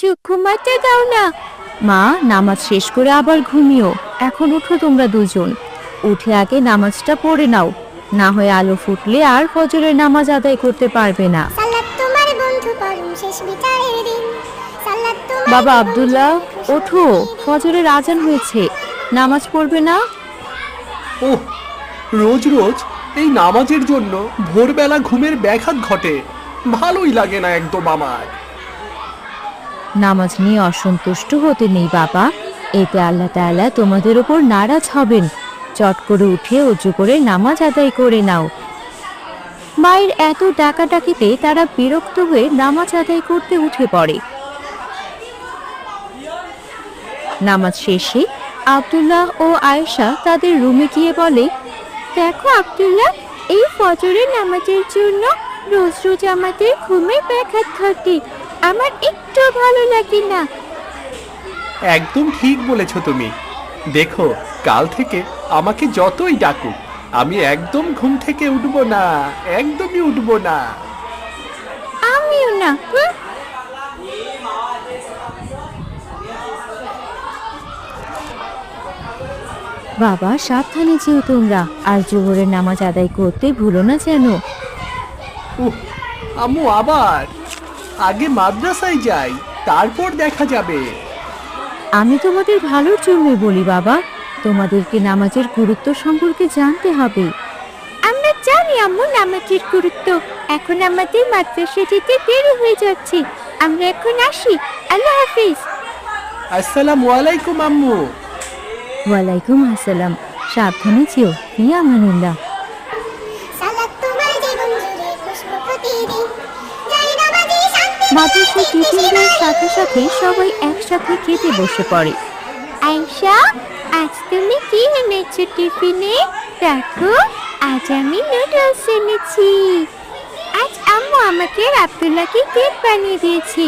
কিছু ঘুমাতে দাও না। মা, নামাজ শেষ করে আবার ঘুমিও। এখন উঠো তোমরা দুজন, উঠে আগে নামাজটা পড়ে নাও, না হয় আলো ফুটলে আর ফজরের নামাজ আদায় করতে পারবে না। সালাত তোমার বন্ধু পরম শেষ বিচারের দিন। সালাত তোমার বাবা আব্দুল্লাহ, ওঠো, ফজরের আজান হয়েছে, নামাজ পড়বে না? ওহ, রোজ রোজ এই নামাজের জন্য ভোরবেলা ঘুমের ব্যাঘাত ঘটে। ভালোই লাগে না একদম আমার। নামাজ নিয়ে অসন্তুষ্ট হতে নেই বাবা, এতে আল্লাহ তাআলা তোমাদের উপর নারাজ হবেন। চট করে উঠে উঁচু করে নামাজ আদায় করে নাও। মায়ের এত ডাকাডাকিতে তারা বিরক্ত হয়ে নামাজ আদায় করতে উঠে পড়ে। নামাজ শেষে আব্দুল্লাহ ও আয়েশা তাদের রুমে গিয়ে বলে, দেখো আব্দুল্লাহ, এই ফজরের নামাজের জন্য রোজ রোজ আমাদের ঘুমের ব্যাঘাত ঘটে, আমার একটু ভালো লাগে না। একদম ঠিক বলেছ তুমি। দেখো, কাল থেকে আমাকে যতই ডাকুক, আমি একদম ঘুম থেকে উঠবো না, একদমই উঠবো না। আমিও না। বাবা সাবধানে যেও তোমরা, আর জোহরের নামাজ আদায় করতে ভুলো না যেন। উহ, আম্মু আবার? আগে মাদ্রাসায় যাই, তারপর দেখা যাবে। আমি তোমাদের ভালোর জন্য বলি বাবা, তোমাদেরকে নামাজের গুরুত্ব সম্পর্কে জানতে হবে। আমরা জানি আম্মু নামাজের গুরুত্ব, এখন আমাদের মাদ্রাসা যেতে দেরি হয়ে যাচ্ছে, আমরা এখন আসি। আল্লাহ হাফিজ। আসসালামু আলাইকুম আম্মু। ওয়ালাইকুম আসসালাম, সাবধানে যেও। ফি আমানিল্লাহ। সালাত তোমার জীবন জুড়ে খুশবু প্রতিদিন। যাই নামাজি শান্তি মাদ্রাসার টিফিন দেওয়ার সাথে সাথে সবাই একসাথে খেতে বসে পড়ে। আয়েশা, আজ তুমি কি এনেছো টিফিনে? দেখো, আজ আমি নুডলস এনেছি। আজ আম্মু আমাকে আব্দুল্লাহকে কেক বানিয়ে দিয়েছি।